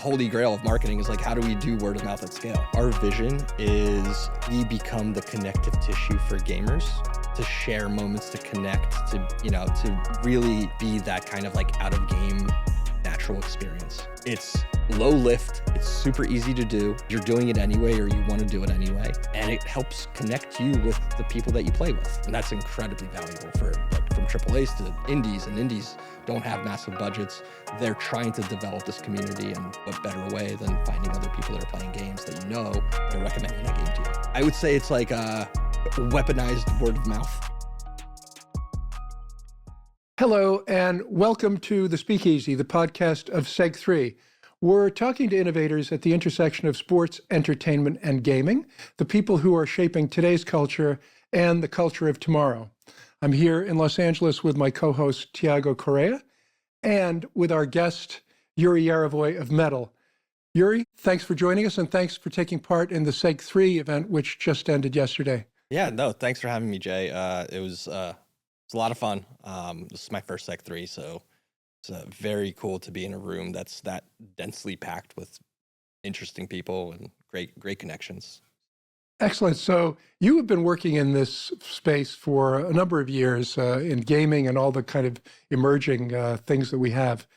holy grail of marketing is like, how do we do word of mouth at scale? Our vision is we become the connective tissue for gamers to share moments, to connect, to really be that kind of like out of game natural experience. It's low lift. It's super easy to do. You're doing it anyway, or you want to do it anyway. And it helps connect you with the people that you play with. And that's incredibly valuable for from AAAs to indies, and indies don't have massive budgets. They're trying to develop this community, and what better way than finding other people that are playing games that you know that are recommending that game to you. I would say it's like a weaponized word of mouth. Hello, and welcome to The Speakeasy, the podcast of Seg3. We're talking to innovators at the intersection of sports, entertainment, and gaming, the people who are shaping today's culture and the culture of tomorrow. I'm here in Los Angeles with my co-host, Tiago Correa, and with our guest, Yuriy Yarovoy of Metal. Yuri, thanks for joining us, and thanks for taking part in the Seg3 event, which just ended yesterday. Yeah, no, thanks for having me, Jay. It was a lot of fun. This is my first Seg3, so it's very cool to be in a room that's that densely packed with interesting people and great connections. Excellent. So you have been working in this space for a number of years in gaming and all the kind of emerging things that we have.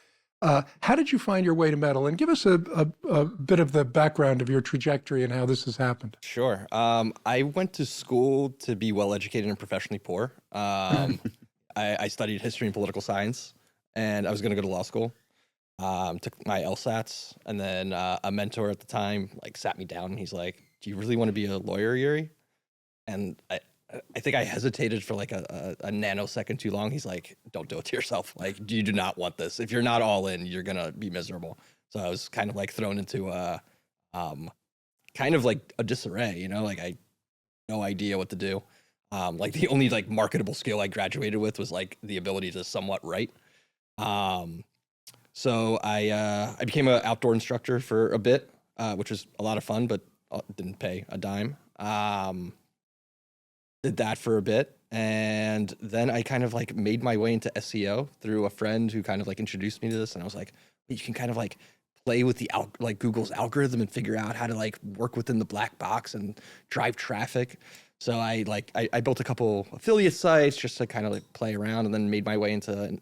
How did you find your way to Metal? And give us a bit of the background of your trajectory and how this has happened. Sure. I went to school to be well-educated and professionally poor. I studied history and political science, and I was going to go to law school. Took my LSATs, and then a mentor at the time sat me down, and he's like, "Do you really want to be a lawyer, Yuri?" And I think I hesitated for a nanosecond too long. He's like, "Don't do it to yourself. You do not want this. If you're not all in, you're gonna be miserable." So I was kind of thrown into kind of a disarray, I had no idea what to do. The only marketable skill I graduated with was the ability to somewhat write. So I became an outdoor instructor for a bit, which was a lot of fun, but didn't pay a dime. Did that for a bit, and then I kind of made my way into SEO through a friend who kind of introduced me to this, and I was like, you can kind of play with the Google's algorithm and figure out how to work within the black box and drive traffic. So I built a couple affiliate sites just to kind of play around, and then made my way into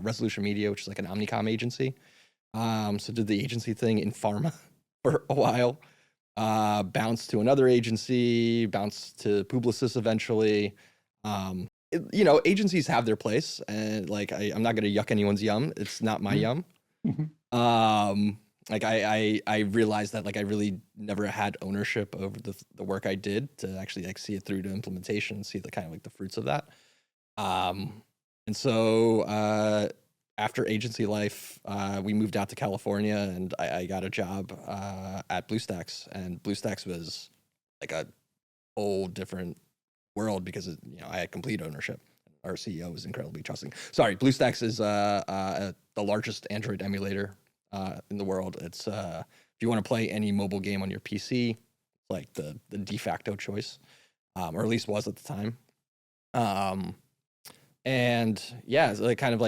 Resolution Media, which is an Omnicom agency. So did the agency thing in pharma for a while. Bounced to another agency, bounced to Publicis eventually. Agencies have their place, and I'm not going to yuck anyone's yum. It's not my yum. I realized that I really never had ownership over the work I did to actually see it through to implementation and see the kind of the fruits of that. And so after agency life, we moved out to California, and I got a job at BlueStacks, and BlueStacks was a whole different world because I had complete ownership. Our CEO was incredibly trusting. Sorry, BlueStacks is the largest Android emulator in the world. It's if you want to play any mobile game on your PC, it's the de facto choice, or at least was at the time. And yeah, it kind of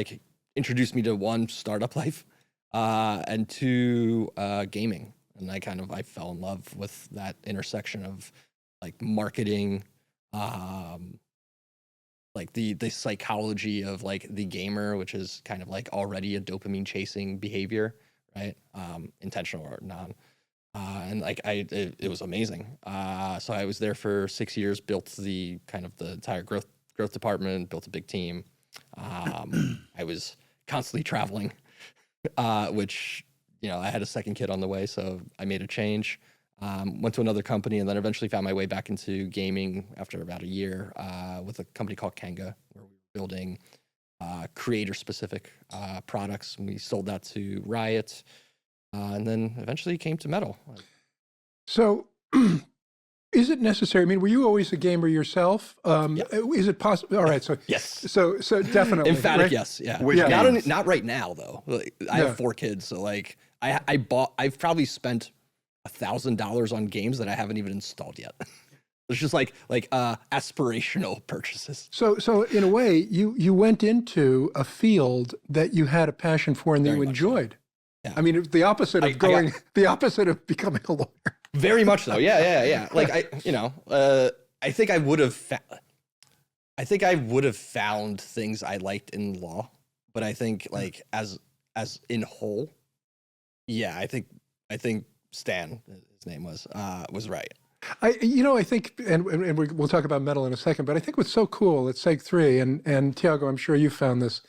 introduced me to one, startup life, and two, gaming. And I fell in love with that intersection of marketing, the psychology of the gamer, which is kind of already a dopamine chasing behavior, right? Intentional or non. And it was amazing. So I was there for 6 years, built the entire growth department, built a big team. I was constantly traveling, which, I had a second kid on the way, so I made a change. Went to another company, and then eventually found my way back into gaming after about a year with a company called Kanga, where we were building creator-specific products. And we sold that to Riot, and then eventually came to Metal. So is it necessary? I mean, were you always a gamer yourself? Yeah. Is it possible? All right. So yes. So definitely. Emphatic right? yes. Yeah. Yeah. Not right now though. I have 4 kids, so I've probably spent $1,000 on games that I haven't even installed yet. It's just aspirational purchases. So in a way, you went into a field that you had a passion for and that you enjoyed. Yeah. I mean, it's the opposite of the opposite of becoming a lawyer. Very much so. Yeah. Like I think I would have found things I liked in law, but I think like as in whole, yeah, I think Stan, his name was right. I think, and we'll talk about metal in a second, but I think what's so cool at Seg3, and Tiago, I'm sure you found this,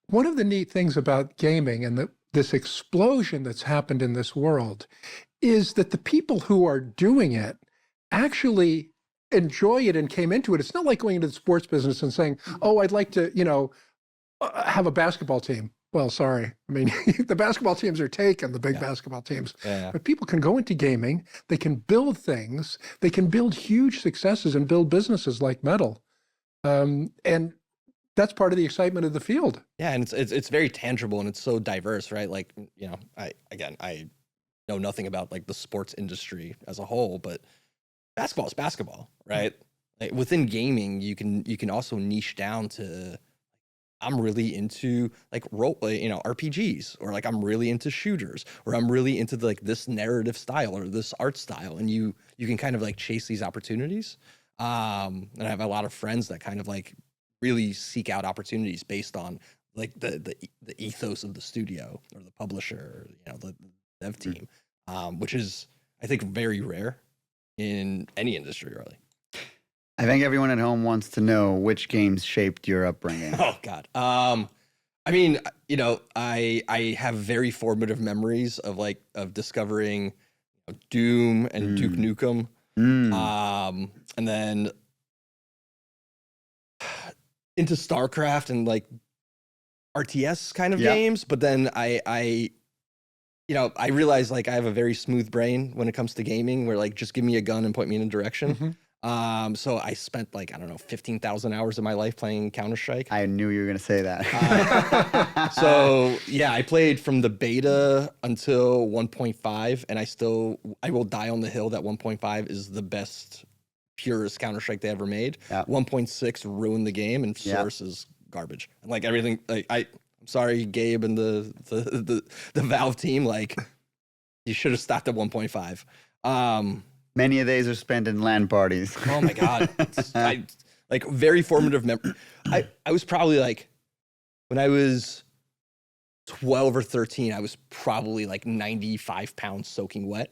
one of the neat things about gaming and this explosion that's happened in this world is that the people who are doing it actually enjoy it and came into it. It's not like going into the sports business and saying, oh, I'd like to, have a basketball team. Well, sorry. I mean, the basketball teams are taken, the big basketball teams. Yeah. But people can go into gaming, they can build things, they can build huge successes and build businesses like metal. And that's part of the excitement of the field. Yeah, and it's very tangible and it's so diverse, right? Like, I know nothing about like the sports industry as a whole, but basketball is basketball, right? Like within gaming, you can also niche down to I'm really into like RPGs, or like I'm really into shooters, or I'm really into like this narrative style or this art style, and you can kind of like chase these opportunities. And I have a lot of friends that kind of like really seek out opportunities based on like the ethos of the studio or the publisher, or, the dev team, which is I think very rare in any industry, really. I think everyone at home wants to know which games shaped your upbringing. Oh God. I mean, I have very formative memories of discovering Doom and Duke Nukem. And then into StarCraft and like RTS kind of games, but then I realized like I have a very smooth brain when it comes to gaming, where like just give me a gun and point me in a direction. Mm-hmm. So I spent 15,000 hours of my life playing Counter-Strike. I knew you were going to say that. So yeah, I played from the beta until 1.5, and I will die on the hill that 1.5 is the best, purest Counter-Strike they ever made. Yep. 1.6 ruined the game, and Source is garbage. And like everything, like I'm sorry, Gabe and the Valve team, like you should have stopped at 1.5. Many of these are spent in LAN parties. Oh my God. Like very formative memory. I was probably like, when I was 12 or 13, I was probably like 95 pounds soaking wet.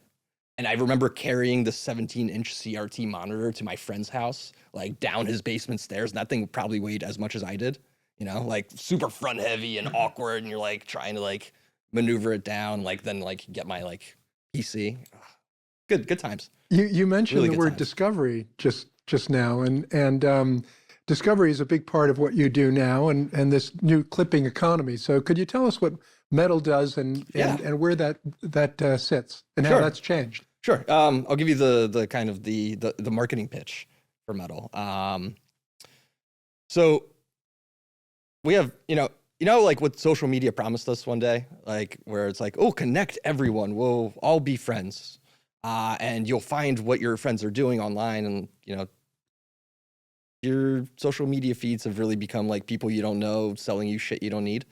And I remember carrying the 17-inch CRT monitor to my friend's house, like down his basement stairs. And that thing probably weighed as much as I did, like super front heavy and awkward. And you're like trying to like maneuver it down, like then like get my like PC. Good times. You mentioned Really the word times. discovery just now, and discovery is a big part of what you do now, and this new clipping economy. So could you tell us what metal does and where that sits and how that's changed? Sure. I'll give you the kind of the marketing pitch for metal. So we have like what social media promised us one day, like where it's like, oh, connect everyone, we'll all be friends. And you'll find what your friends are doing online, and your social media feeds have really become like people you don't know selling you shit you don't need.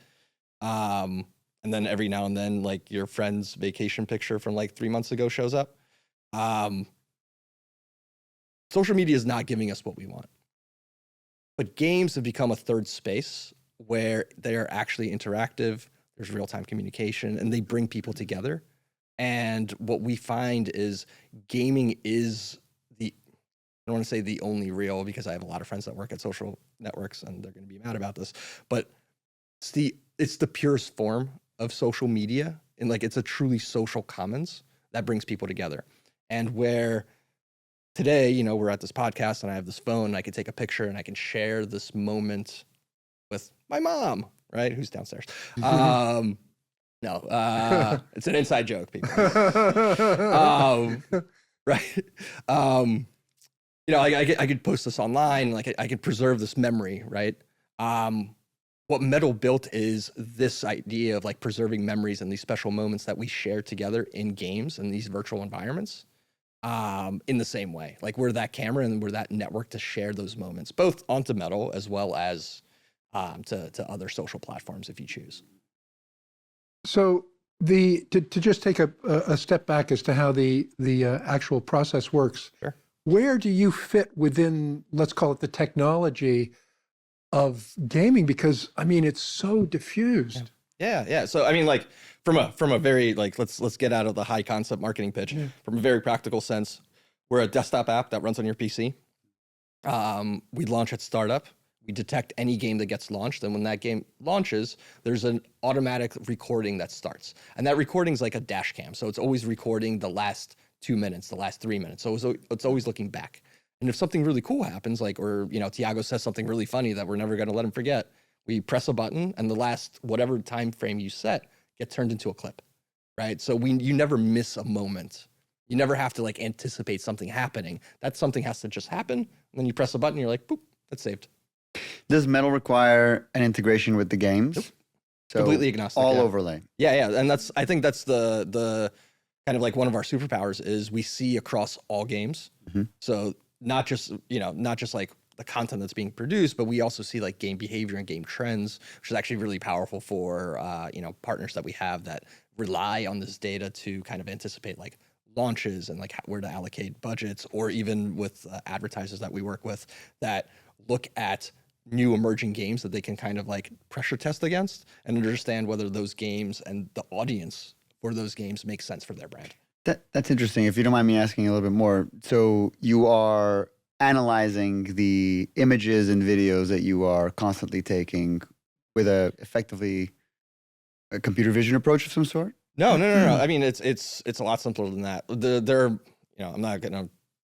And then every now and then, like your friend's vacation picture from like 3 months ago shows up. Social media is not giving us what we want, but games have become a third space where they are actually interactive. There's real-time communication, and they bring people together. And what we find is gaming is I don't want to say the only real, because I have a lot of friends that work at social networks and they're going to be mad about this, but it's the purest form of social media. And like, it's a truly social commons that brings people together. And where today, we're at this podcast and I have this phone and I can take a picture and I can share this moment with my mom, right? Who's downstairs. No, it's an inside joke, people. Right. I could post this online, like I could preserve this memory, right? What metal built is this idea of like preserving memories and these special moments that we share together in games and these virtual environments, in the same way. Like we're that camera and we're that network to share those moments, both onto metal as well as to other social platforms if you choose. So to just take a step back as to how the actual process works. Sure. Where do you fit within, let's call it the technology of gaming? Because I mean, it's so diffused. Yeah. So I mean, like from a very like let's get out of the high concept marketing pitch. Yeah. From a very practical sense, we're a desktop app that runs on your PC. We launch at startup. We detect any game that gets launched, and when that game launches, there's an automatic recording that starts, and that recording is like a dash cam, so it's always recording the last 2 minutes, the last 3 minutes. So it's always looking back. And if something really cool happens, like, or Tiago says something really funny that we're never going to let him forget, we press a button, and the last whatever time frame you set get turned into a clip, right? So you never miss a moment. You never have to like anticipate something happening. That something has to just happen, and then you press a button, and you're like, boop, that's saved. Does Metal require an integration with the games? Nope. So Completely agnostic. all yeah. overlay. Yeah, and I think that's the kind of like one of our superpowers is we see across all games. Mm-hmm. So not just like the content that's being produced, but we also see like game behavior and game trends, which is actually really powerful for partners that we have that rely on this data to kind of anticipate like launches and like where to allocate budgets, or even with advertisers that we work with that look at new emerging games that they can kind of like pressure test against and understand whether those games and the audience for those games make sense for their brand. That's interesting. If you don't mind me asking a little bit more. So you are analyzing the images and videos that you are constantly taking with effectively a computer vision approach of some sort? No. I mean, it's a lot simpler than that.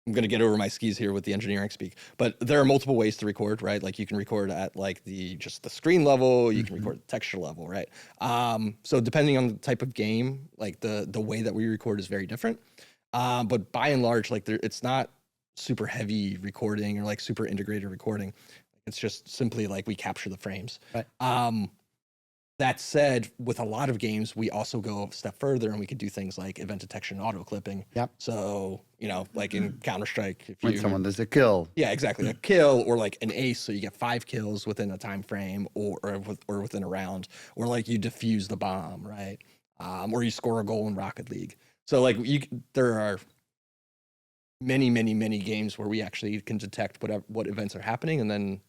I'm gonna get over my skis here with the engineering speak, but there are multiple ways to record, right? Like you can record at like just the screen level, you can record at the texture level, right? So depending on the type of game, like the way that we record is very different. But by and large, like it's not super heavy recording or like super integrated recording. It's just simply like we capture the frames. Right. That said, with a lot of games, we also go a step further and we can do things like event detection, auto clipping. Yep. So, like in Counter-Strike, When someone does a kill. Yeah, exactly. A kill or like an ace. So you get 5 kills within a time frame or within a round, or like you defuse the bomb, right? Or you score a goal in Rocket League. So like there are many, many, many games where we actually can detect what events are happening and then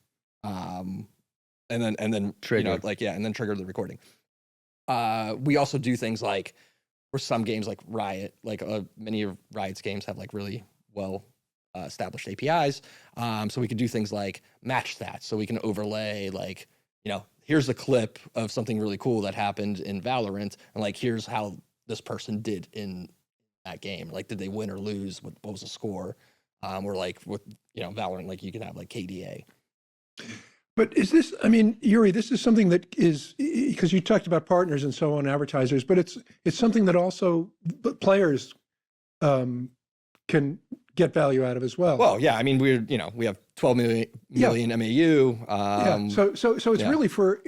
Trigger. and then trigger the recording. We also do things like for some games like Riot, like many of Riot's games have like really well established APIs. So we can do things like match stats. So we can overlay like, here's a clip of something really cool that happened in Valorant, and like here's how this person did in that game. Like, did they win or lose? What was the score? Or like with Valorant, like you can have like KDA. But is this, I mean, Yuriy, this is something that is, because you talked about partners and so on, advertisers, but it's something that also players can get value out of as well. Well, yeah, I mean, we have 12 million MAU. So it's really for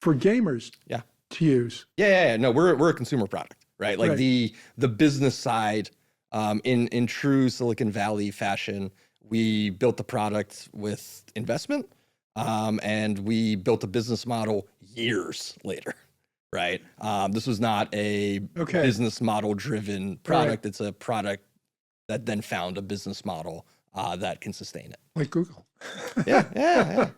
gamers to use. Yeah. No, we're a consumer product, right? Like the business side, in true Silicon Valley fashion, we built the product with investment, and we built a business model years later, right? This was not a business model driven product. Right. It's a product that then found a business model that can sustain it. Like Google. Yeah.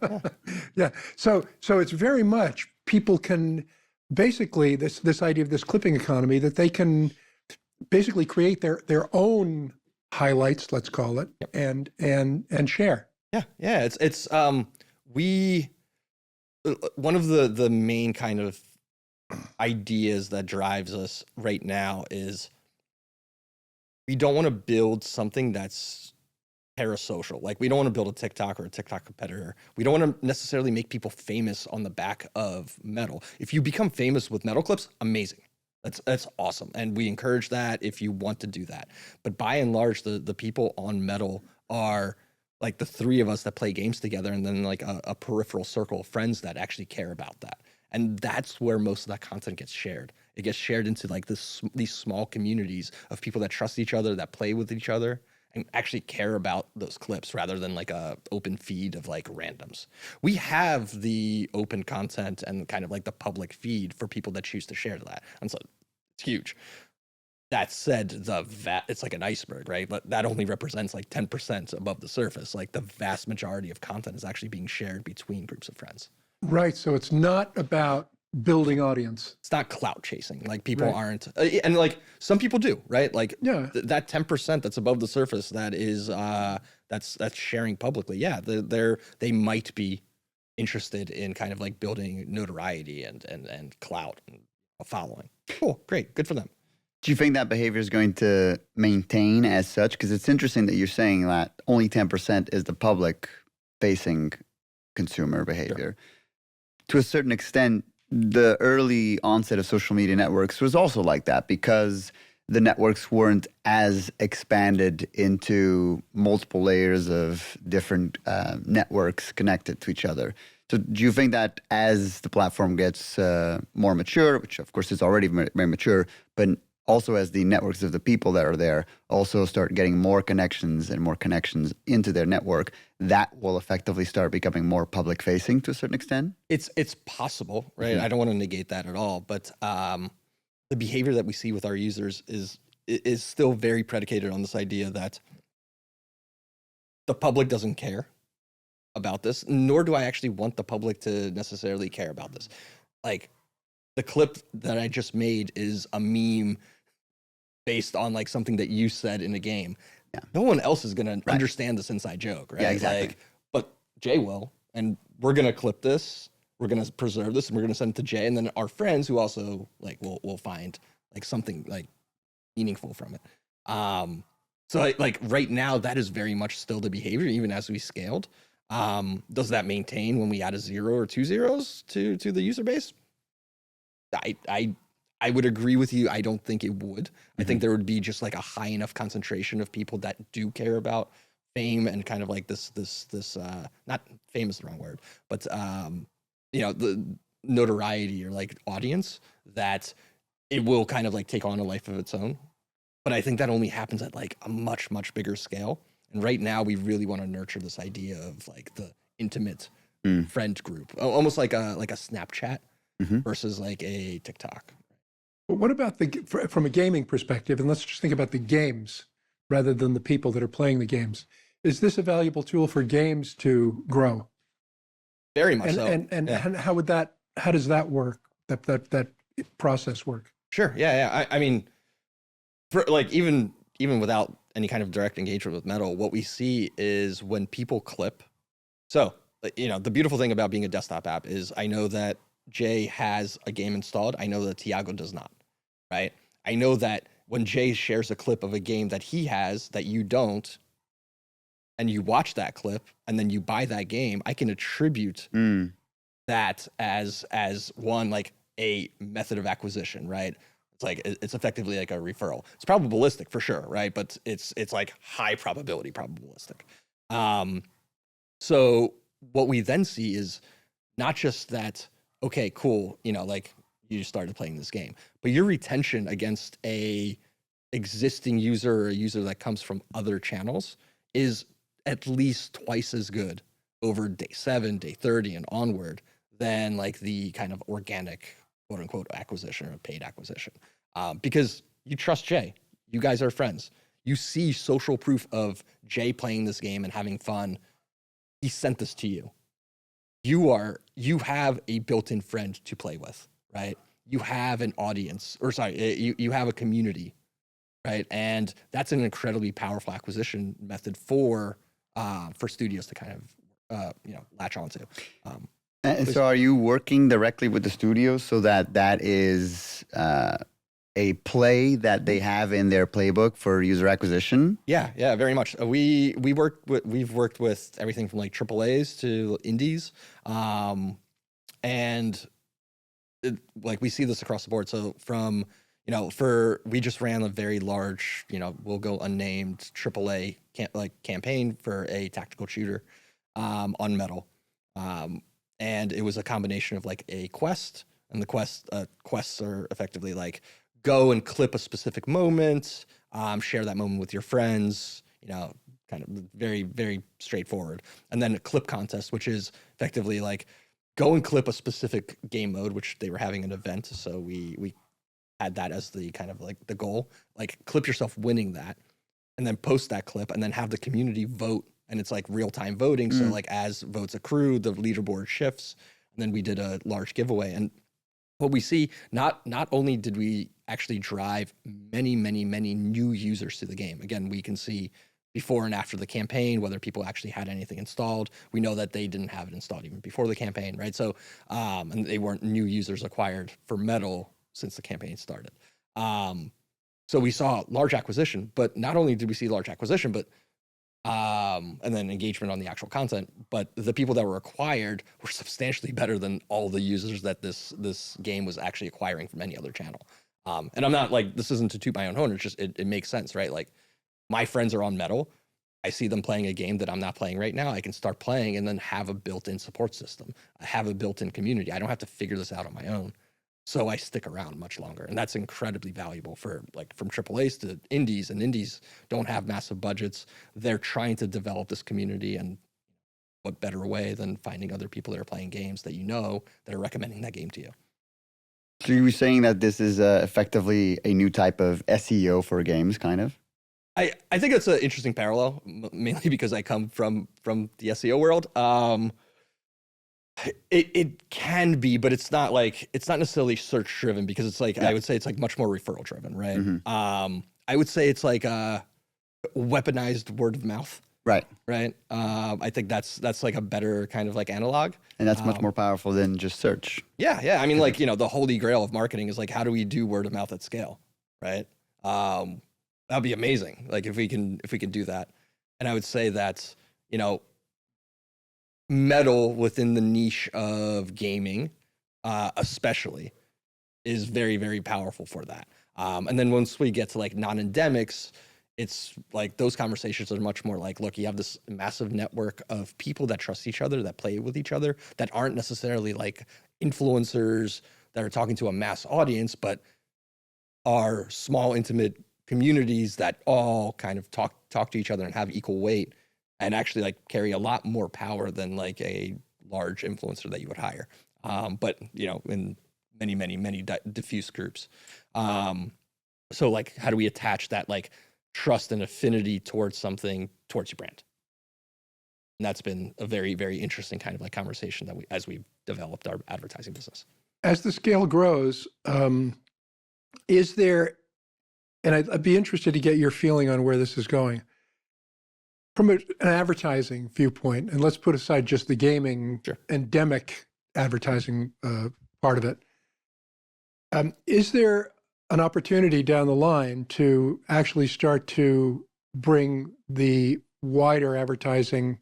Yeah. So it's very much people can basically this idea of this clipping economy that they can basically create their own highlights, let's call it, and share. Yeah. It's one of the main kind of ideas that drives us right now is we don't want to build something that's parasocial. Like, we don't want to build a TikTok or a TikTok competitor. We don't want to necessarily make people famous on the back of Metal. If you become famous with Metal clips, amazing. That's awesome. And we encourage that if you want to do that. But by and large, the people on Metal are like the 3 of us that play games together, and then like a peripheral circle of friends that actually care about that. And that's where most of that content gets shared. It gets shared into like these small communities of people that trust each other, that play with each other. and actually care about those clips rather than like a open feed of like randoms. We have the open content and kind of like the public feed for people that choose to share that. And so it's huge. That said, it's like an iceberg, right? But that only represents like 10% above the surface. Like the vast majority of content is actually being shared between groups of friends. Right. So it's not about building audience. It's not clout chasing. Like people Right. aren't, and like some people do, right? Like Yeah. that 10% that's above the surface that is that's sharing publicly. Yeah, they might be interested in kind of like building notoriety and clout and a following. Cool, great, good for them. Do you think that behavior is going to maintain as such? Because it's interesting that you're saying that only 10% is the public-facing consumer behavior. Sure. To a certain extent, the early onset of social media networks was also like that because the networks weren't as expanded into multiple layers of different networks connected to each other. So do you think that as the platform gets more mature, which of course is already very mature, but also as the networks of the people that are there also start getting more connections and more connections into their network, that will effectively start becoming more public facing to a certain extent? It's possible, right? Mm-hmm. I don't want to negate that at all, but the behavior that we see with our users is still very predicated on this idea that the public doesn't care about this, nor do I actually want the public to necessarily care about this. Like the clip that I just made is a meme based on like something that you said in a game. Yeah. No one else is going to understand this inside joke, right? Yeah, exactly. Like, but Jay will, and we're going to clip this, we're going to preserve this, and we're going to send it to Jay, and then our friends who also like will find like something like meaningful from it. So like right now that is very much still the behavior, even as we scaled. Does that maintain when we add a 0 or 2 zeros to the user base? I would agree with you. I don't think it would. Mm-hmm. I think there would be just like a high enough concentration of people that do care about fame and kind of like this not fame is the wrong word, but the notoriety or like audience that it will kind of like take on a life of its own. But I think that only happens at like a much, much bigger scale. And right now we really want to nurture this idea of like the intimate friend group, almost like a Snapchat versus like a TikTok. But what about from a gaming perspective, and let's just think about the games rather than the people that are playing the games. Is this a valuable tool for games to grow? Very much so. And how does that work? That process work? Sure. Yeah. I mean, for like even without any kind of direct engagement with Metal, what we see is when people clip. So, the beautiful thing about being a desktop app is I know that Jay has a game installed. I know that Tiago does not, right? I know that when Jay shares a clip of a game that he has that you don't, and you watch that clip and then you buy that game, I can attribute that as one, like a method of acquisition, right? It's like, it's effectively like a referral. It's probabilistic for sure, right? But it's like high probability probabilistic. So what we then see is not just that, okay, cool, like you started playing this game, but your retention against a existing user or a user that comes from other channels is at least twice as good over day 7, day 30 and onward than like the kind of organic quote unquote acquisition or paid acquisition. Because you trust Jay, you guys are friends. You see social proof of Jay playing this game and having fun. He sent this to you. You have a built-in friend to play with, right? You have an audience, you have a community, right? And that's an incredibly powerful acquisition method for studios to kind of latch onto. And so, are you working directly with the studios so that is a play that they have in their playbook for user acquisition? Yeah, very much. We've worked with everything from like AAAs to indies, and we see this across the board. So from we just ran a very large, we'll go unnamed AAA campaign for a tactical shooter on Metal, and it was a combination of like a quest, and the quests are effectively like go and clip a specific moment, share that moment with your friends, kind of very, very straightforward. And then a clip contest, which is effectively like go and clip a specific game mode, which they were having an event. So we had that as the kind of like the goal, like clip yourself winning that and then post that clip and then have the community vote. And it's like real time voting. So like as votes accrue, the leaderboard shifts. And then we did a large giveaway. And what we see, not only did we actually drive many new users to the game. Again, we can see before and after the campaign whether people actually had anything installed. We know that they didn't have it installed even before the campaign, right? So and they weren't new users acquired for Metal since the campaign started. So we saw large acquisition, but not only did we see large acquisition, but and then engagement on the actual content, but the people that were acquired were substantially better than all the users that this game was actually acquiring from any other channel. And I'm not like, this isn't to toot my own horn, it's just, it makes sense, right? Like my friends are on Metal. I see them playing a game that I'm not playing right now. I can start playing and then have a built-in support system. I have a built-in community. I don't have to figure this out on my own. So I stick around much longer. And that's incredibly valuable for like from AAAs to indies, and indies don't have massive budgets. They're trying to develop this community, and what better way than finding other people that are playing games that that are recommending that game to you. So you were saying that this is effectively a new type of SEO for games, kind of? I think it's an interesting parallel, mainly because I come from the SEO world. It can be, but it's not necessarily search driven, because it's like, I would say it's like much more referral driven, right? I would say it's like a weaponized word of mouth. Right. I think that's like a better kind of like analog. And that's much more powerful than just search. Yeah. I mean, like, the holy grail of marketing is like, how do we do word of mouth at scale, right? That'd be amazing. Like if we can do that. And I would say that, Metal within the niche of gaming, especially, is very, very powerful for that. And then once we get to like non-endemics, it's like those conversations are much more like, look, you have this massive network of people that trust each other, that play with each other, that aren't necessarily like influencers that are talking to a mass audience, but are small, intimate communities that all kind of talk to each other and have equal weight, and actually like carry a lot more power than like a large influencer that you would hire. But in many diffuse groups. So like, how do we attach that like trust and affinity towards something, towards your brand? And that's been a very, very interesting kind of like conversation that as we've developed our advertising business. As the scale grows, is there, and I'd be interested to get your feeling on where this is going, from an advertising viewpoint, and let's put aside just the gaming endemic advertising part of it. Is there an opportunity down the line to actually start to bring the wider advertising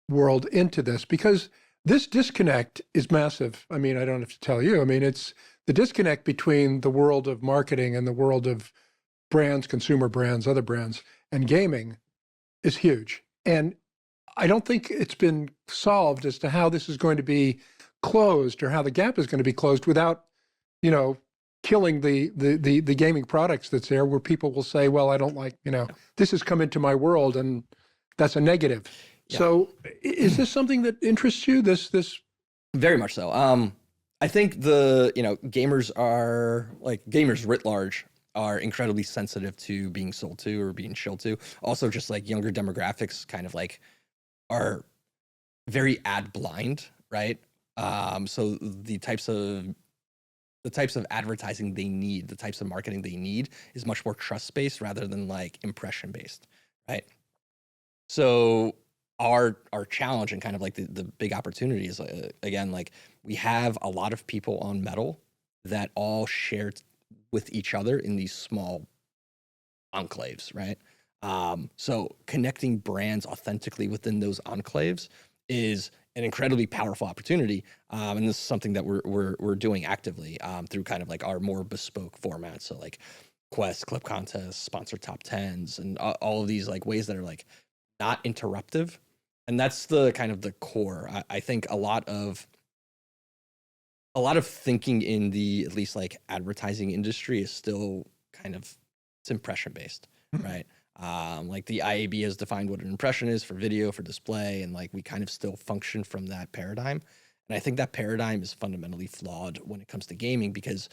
world into this? Because this disconnect is massive. I mean, I don't have to tell you. I mean, it's the disconnect between the world of marketing and the world of brands, consumer brands, other brands, and gaming is huge. And I don't think it's been solved as to how this is going to be closed, or how the gap is going to be closed without, killing the gaming products that's there, where people will say, well, I don't like, this has come into my world, and that's a negative. Yeah. So is this something that interests you, this? Very much so. I think gamers writ large are incredibly sensitive to being sold to or being shilled to. Also, just like younger demographics kind of like are very ad blind, right? So the types of advertising they need, the types of marketing they need is much more trust-based rather than like impression-based, right? So our challenge and kind of like the big opportunity is, again, like we have a lot of people on Metal that all share with each other in these small enclaves, right? So connecting brands authentically within those enclaves is an incredibly powerful opportunity, and this is something that we're doing actively through kind of like our more bespoke formats. So like quests, clip contests, sponsored top 10s, and all of these like ways that are like not interruptive, and that's the kind of the core. I think a lot of thinking in the at least like advertising industry is still kind of, it's impression based, right? Like the IAB has defined what an impression is for video, for display, and like we kind of still function from that paradigm. And I think that paradigm is fundamentally flawed when it comes to gaming, because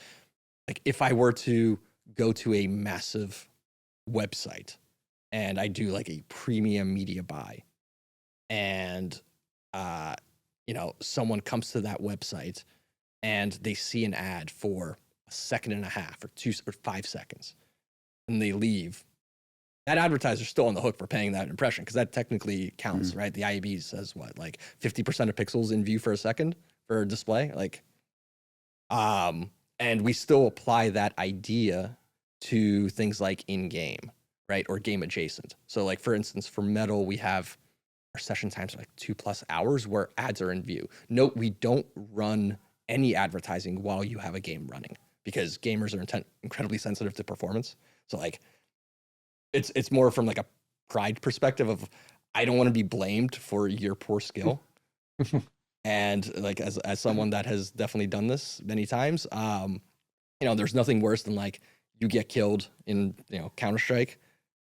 like if I were to go to a massive website and I do like a premium media buy, and someone comes to that website and they see an ad for a second and a half or 5 seconds and they leave, that advertiser's still on the hook for paying that impression, because that technically counts, right? The IAB says what, like 50% of pixels in view for a second for display, like, and we still apply that idea to things like in-game, right, or game adjacent. So, like for instance, for Metal, we have our session times are like 2+ hours where ads are in view. Note, we don't run any advertising while you have a game running, because gamers are incredibly sensitive to performance. So like, it's more from like a pride perspective of, I don't want to be blamed for your poor skill. And like, as someone that has definitely done this many times, there's nothing worse than like you get killed in Counter-Strike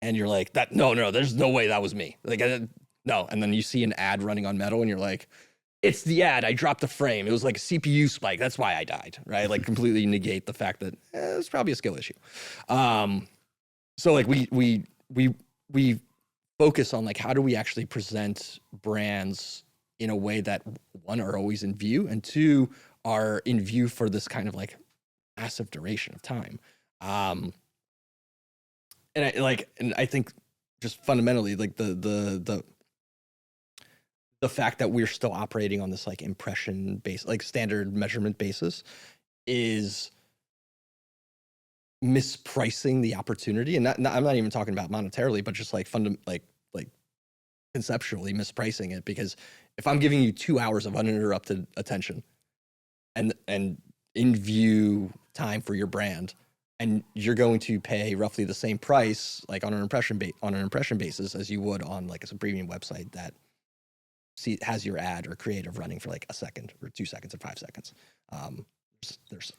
and you're like, that no, there's no way that was me. Like, no. And then you see an ad running on Metal and you're like, it's the ad, I dropped the frame, it was like a CPU spike, that's why I died, right? Like completely negate the fact that it's probably a skill issue. So like we focus on like, how do we actually present brands in a way that, one, are always in view, and two, are in view for this kind of like massive duration of time. And I think just fundamentally, like the fact that we're still operating on this like impression based, like standard measurement basis, is mispricing the opportunity. And I'm not even talking about monetarily, but just like conceptually mispricing it. Because if I'm giving you 2 hours of uninterrupted attention and in view time for your brand, and you're going to pay roughly the same price, like on an impression basis, as you would on like a premium website that has your ad or creative running for like a second or 2 seconds or 5 seconds,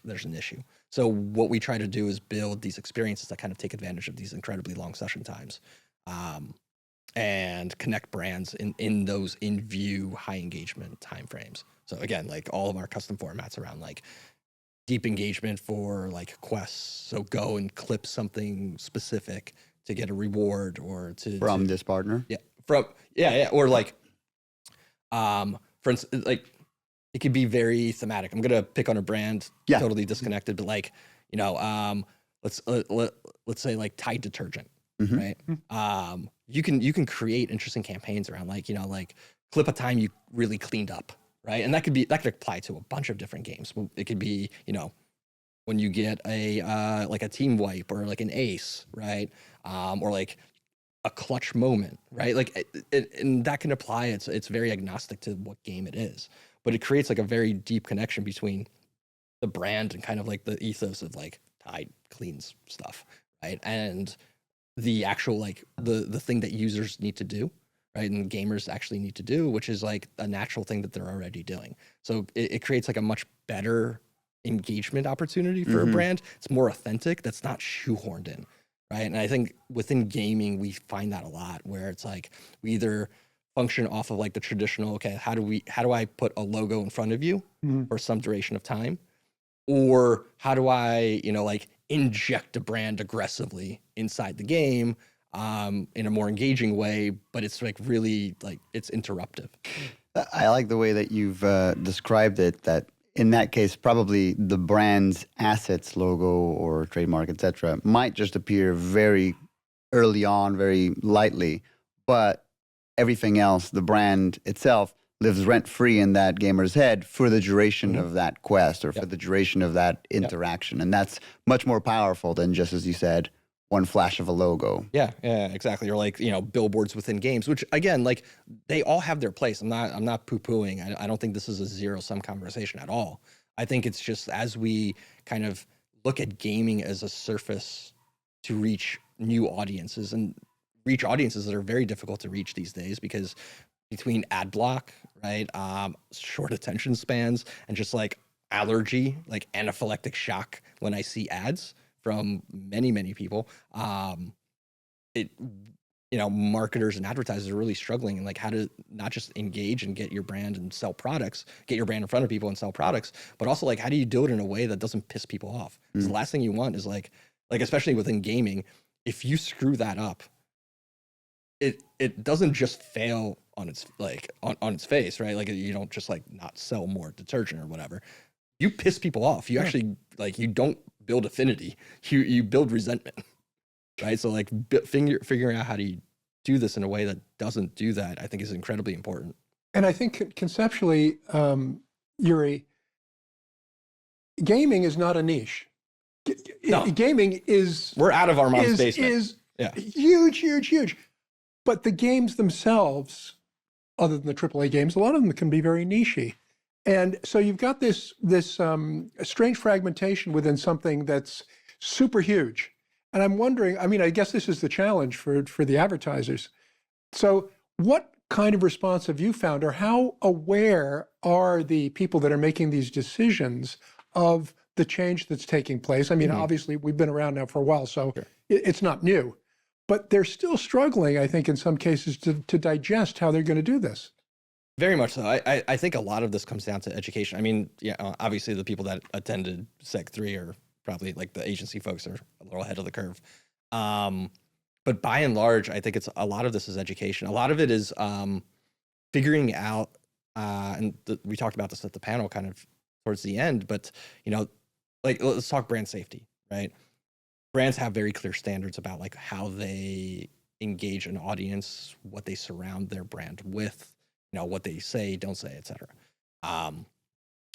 there's an issue. So what we try to do is build these experiences that kind of take advantage of these incredibly long session times, and connect brands in those in view high engagement timeframes. So again, like all of our custom formats around like deep engagement for like quests. So go and clip something specific to get a reward, or from this partner. Or like, for instance, like it could be very thematic. I'm gonna pick on a brand totally disconnected, but like, let's say like Tide detergent, right? You can create interesting campaigns around like, like clip a time you really cleaned up, right? And that could apply to a bunch of different games. It could be, when you get a like a team wipe or like an ace, right? Or like a clutch moment, right? Like, and that can apply. It's very agnostic to what game it is, but it creates like a very deep connection between the brand and kind of like the ethos of like Tide cleans stuff, right? And the actual like the thing that users need to do, right? And gamers actually need to do, which is like a natural thing that they're already doing. So it creates like a much better engagement opportunity for a brand. It's more authentic. That's not shoehorned in, right? And I think within gaming, we find that a lot, where it's like we either function off of like the traditional, okay, how do I put a logo in front of you for some duration of time? Or how do I, like inject a brand aggressively inside the game in a more engaging way, but it's like really like it's interruptive. I like the way that you've described it, that in that case, probably the brand's assets, logo or trademark, etc., might just appear very early on, very lightly, but everything else, the brand itself, lives rent-free in that gamer's head for the duration of that quest, or for the duration of that interaction. And that's much more powerful than just, as you said, one flash of a logo. Yeah, exactly. Or like, billboards within games, which again, like they all have their place. I'm not poo-pooing. I don't think this is a zero-sum conversation at all. I think it's just, as we kind of look at gaming as a surface to reach new audiences, and reach audiences that are very difficult to reach these days, because between ad block, right, short attention spans, and just like allergy, like anaphylactic shock when I see ads from many people, it, you know, marketers and advertisers are really struggling and like how to not just engage and get your brand and sell products, get your brand in front of people and sell products, but also like how do you do it in a way that doesn't piss people off? Because the last thing you want is like especially within gaming, if you screw that up, it doesn't just fail on its like on its face, right? Like you don't just like not sell more detergent or whatever. You piss people off. You actually like you don't build affinity. You build resentment, right? So like figuring out how to do this in a way that doesn't do that, I think is incredibly important. And I think conceptually, Yuri, gaming is not a niche. No. Gaming is We're out of our mom's basement. Is huge, huge, huge. But the games themselves, other than the AAA games, a lot of them can be very nichey. And so you've got this strange fragmentation within something that's super huge. And I'm wondering, I mean, I guess this is the challenge for the advertisers. So what kind of response have you found, or how aware are the people that are making these decisions of the change that's taking place? I mean, obviously, we've been around now for a while, so it's not new. But they're still struggling, I think, in some cases to digest how they're going to do this. Very much so. I think a lot of this comes down to education. I mean, yeah, obviously the people that attended Seg 3 are probably like the agency folks are a little ahead of the curve. But by and large, I think it's a lot of this is education. A lot of it is figuring out, and we talked about this at the panel kind of towards the end, but, you know, like let's talk brand safety, right? Brands have very clear standards about like how they engage an audience, what they surround their brand with, you know, what they say, don't say, etc.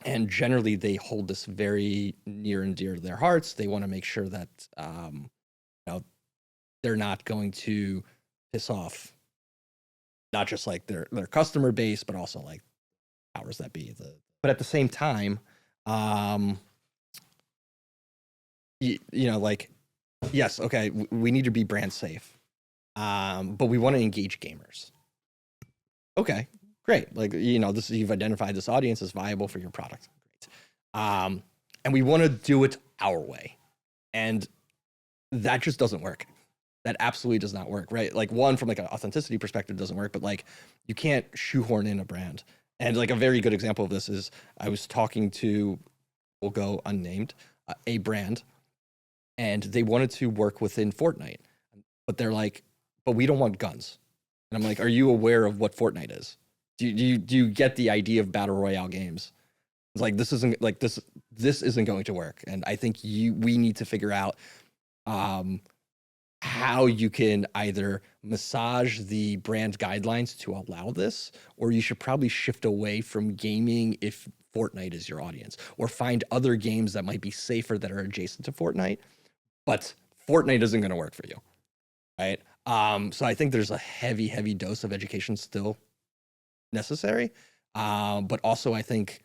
And generally they hold this very near and dear to their hearts. They want to make sure that, you know, they're not going to piss off not just like their customer base, but also like powers that be. But at the same time, you know, like, yes, okay, we need to be brand safe, but we want to engage gamers. Okay, great. Like, you know, you've identified this audience as viable for your product. Great. And we want to do it our way. And that just doesn't work. That absolutely does not work, right? Like one, from like an authenticity perspective doesn't work, but like you can't shoehorn in a brand. And like a very good example of this is I was talking to, we'll go unnamed, a brand, and they wanted to work within Fortnite, but they're like, but we don't want guns. And I'm like, are you aware of what Fortnite is? Do you get the idea of battle royale games? It's like, this isn't like this isn't going to work. And I think we need to figure out how you can either massage the brand guidelines to allow this, or you should probably shift away from gaming if Fortnite is your audience, or find other games that might be safer that are adjacent to Fortnite, but Fortnite isn't going to work for you, right? So I think there's a heavy, heavy dose of education still necessary, but also I think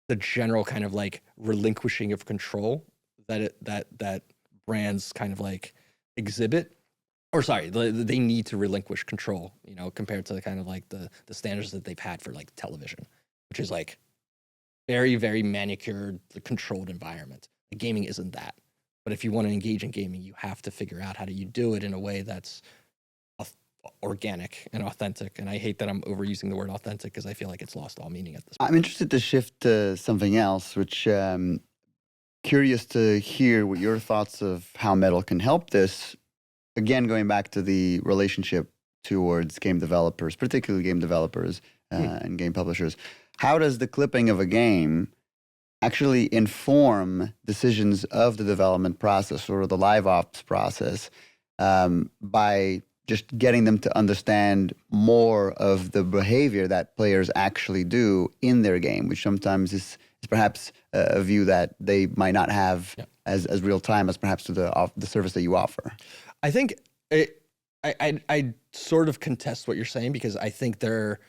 the general kind of like relinquishing of control that brands kind of like exhibit, or sorry, they need to relinquish control, you know, compared to the kind of like the standards that they've had for like television, which is like very, very manicured, controlled environment. Like, gaming isn't that. But if you want to engage in gaming, you have to figure out how do you do it in a way that's organic and authentic. And I hate that I'm overusing the word authentic because I feel like it's lost all meaning at this point. I'm interested to shift to something else, which curious to hear what your thoughts of how metal can help this. Again, going back to the relationship towards game developers, particularly game developers and game publishers. How does the clipping of a game actually inform decisions of the development process or the live ops process by just getting them to understand more of the behavior that players actually do in their game, which sometimes is perhaps a view that they might not have as real time as perhaps to the service that you offer? I think I sort of contest what you're saying, because I think there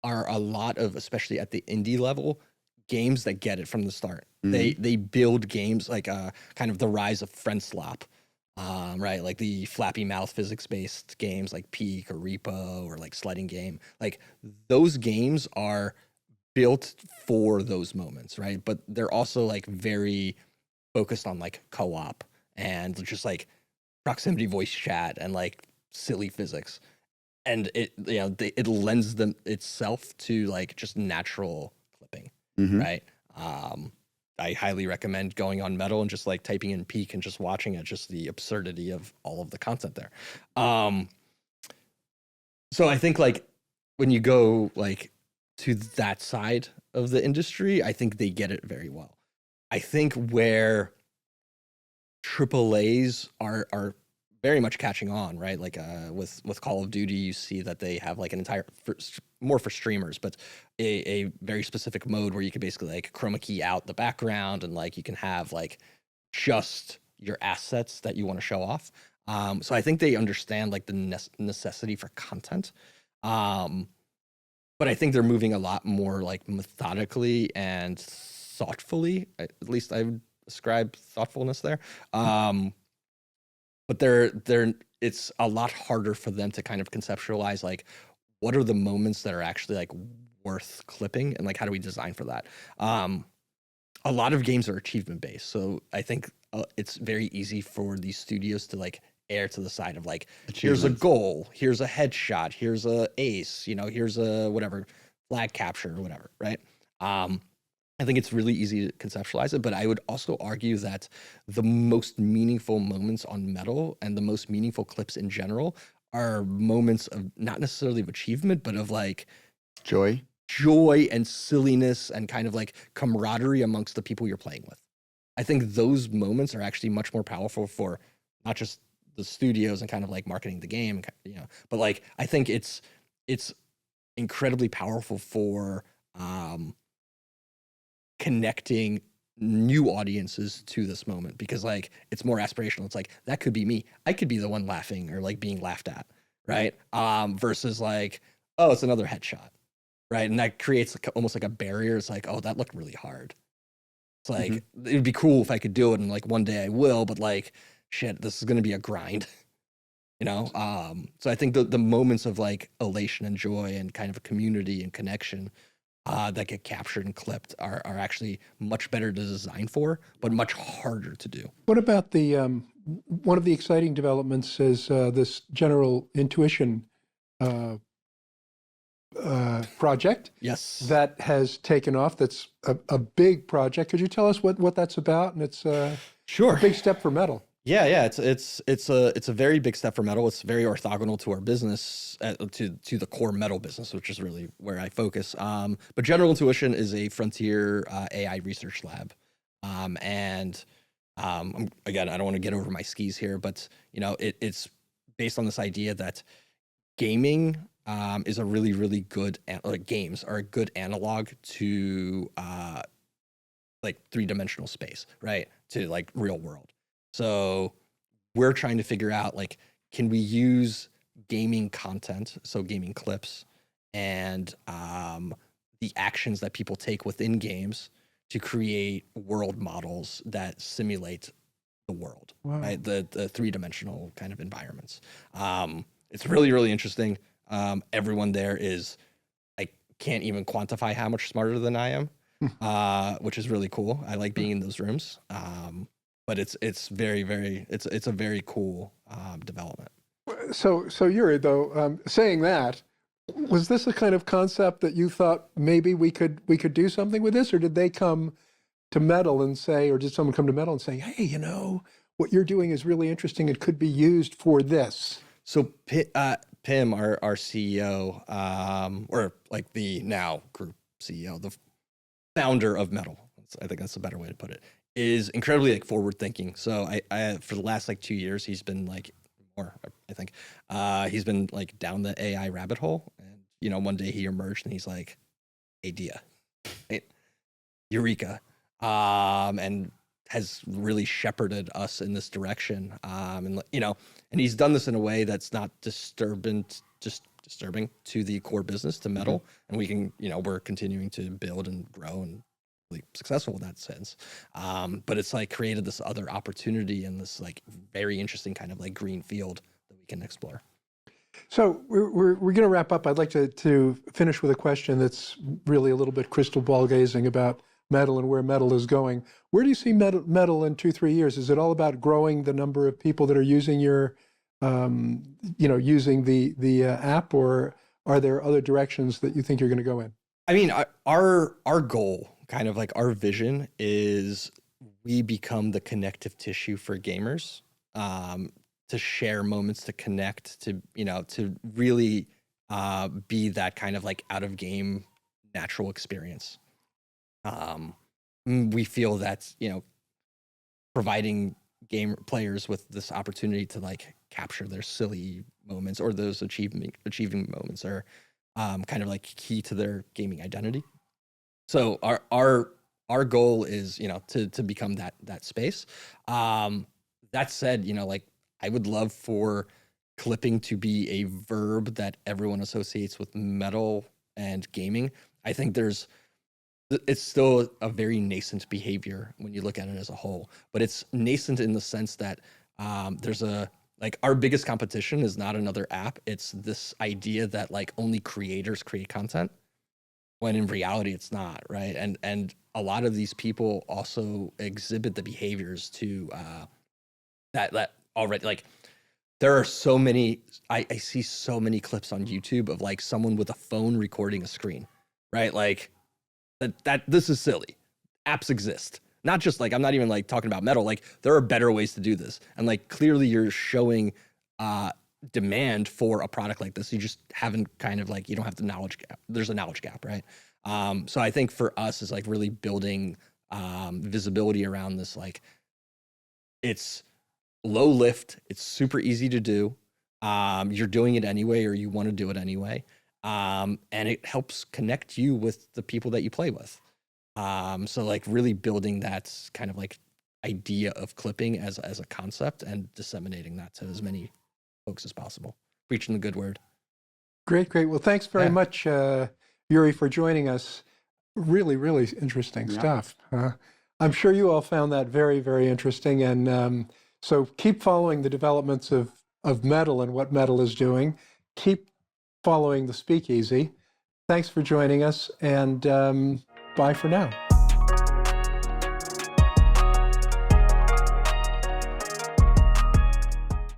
are a lot of, especially at the indie level, games that get it from the start. They build games like kind of the rise of friend slop, right? Like the flappy mouth physics based games like Peak or Repo or like Sledding Game. Like those games are built for those moments, right? But they're also like very focused on like co-op and just like proximity voice chat and like silly physics, and it lends them itself to like just natural clipping, right? I highly recommend going on Metal and just like typing in peak and just watching it, just the absurdity of all of the content there. So I think like when you go like to that side of the industry, I think they get it very well. I think where AAAs are very much catching on, right? Like with Call of Duty, you see that they have like an entire, more for streamers, but a very specific mode where you can basically like chroma key out the background and like you can have like just your assets that you want to show off. So I think they understand like the necessity for content. But I think they're moving a lot more like methodically and thoughtfully. At least I would ascribe thoughtfulness there. But it's a lot harder for them to kind of conceptualize like what are the moments that are actually like worth clipping and like how do we design for that. A lot of games are achievement based, so I think it's very easy for these studios to like err to the side of like here's a goal, here's a headshot, here's a ace, here's a whatever flag capture or whatever, right? I think it's really easy to conceptualize it, but I would also argue that the most meaningful moments on Metal and the most meaningful clips in general are moments of not necessarily of achievement, but of like joy and silliness and kind of like camaraderie amongst the people you're playing with. I think those moments are actually much more powerful for not just the studios and kind of like marketing the game, but like I think it's incredibly powerful for connecting new audiences to this moment, because like it's more aspirational. It's like that could be me. I could be the one laughing or like being laughed at, right? Versus like, oh, it's another headshot, right? And that creates like almost like a barrier. It's like, oh, that looked really hard. It's like it would be cool if I could do it, and like one day I will, but like shit, this is gonna be a grind. So I think the moments of like elation and joy and kind of a community and connection that get captured and clipped are actually much better to design for, but much harder to do. What about the one of the exciting developments is this general intuition project? Yes. That has taken off. That's a big project. Could you tell us what that's about? And it's sure a big step for Metal. Yeah. It's a very big step for Metal. It's very orthogonal to our business, to the core Metal business, which is really where I focus. But General Intuition is a frontier AI research lab, and again, I don't want to get over my skis here, but it's based on this idea that gaming is a really, really good, games are a good analog to like three-dimensional space, right? To like real world. So we're trying to figure out like, can we use gaming content, so gaming clips, and the actions that people take within games to create world models that simulate the world, right? The three-dimensional kind of environments. It's really, really interesting. Everyone there is, I can't even quantify how much smarter than I am, which is really cool. I like being in those rooms. But it's very, very, it's a very cool development. So Yuriy, though, saying that, was this a kind of concept that you thought maybe we could do something with this, or did they come to Metal and say, or did someone come to Metal and say, hey, what you're doing is really interesting, it could be used for this? So Pim, our CEO, or like the now group CEO, the founder of Metal, I think that's a better way to put it, is incredibly like forward thinking. So I for the last like 2 years, he's been like more, I think, he's been like down the AI rabbit hole. And one day he emerged and he's like, idea, right? Eureka. And has really shepherded us in this direction. And he's done this in a way that's not disturbing to the core business, to Metal. And we can, we're continuing to build and grow and successful in that sense, but it's like created this other opportunity in this like very interesting kind of like green field that we can explore. So we're going to wrap up. I'd like to finish with a question that's really a little bit crystal ball gazing about Metal and where Metal is going. Where do you see Metal in 2-3 years? Is it all about growing the number of people that are using your, using the app, or are there other directions that you think you're going to go in? I mean, our goal, kind of like our vision, is we become the connective tissue for gamers, to share moments, to connect, to really be that kind of like out of game natural experience. We feel that's, providing game players with this opportunity to like capture their silly moments or those achieving moments are kind of like key to their gaming identity. So our goal is, to become that space. That said, like I would love for clipping to be a verb that everyone associates with metal and gaming. I think it's still a very nascent behavior when you look at it as a whole, but it's nascent in the sense that there's our biggest competition is not another app. It's this idea that like only creators create content, when in reality it's not, right? And a lot of these people also exhibit the behaviors to that already. Like there are so many, I see so many clips on YouTube of like someone with a phone recording a screen, right? Like that this is silly. Apps exist. Not just like, I'm not even like talking about metal. Like there are better ways to do this. And like clearly you're showing demand for a product like this. You just haven't kind of like, you don't have the knowledge gap. There's a knowledge gap, right? So I think for us is like really building visibility around this. Like it's low lift. It's super easy to do. You're doing it anyway, or you want to do it anyway. And it helps connect you with the people that you play with. So like really building that kind of like idea of clipping as a concept and disseminating that to as many folks as possible. Preaching the good word. Great. Well, thanks very much, Yuriy, for joining us. Really, really interesting stuff. I'm sure you all found that very, very interesting. And so keep following the developments of metal and what metal is doing. Keep following the Speakeasy. Thanks for joining us, and bye for now.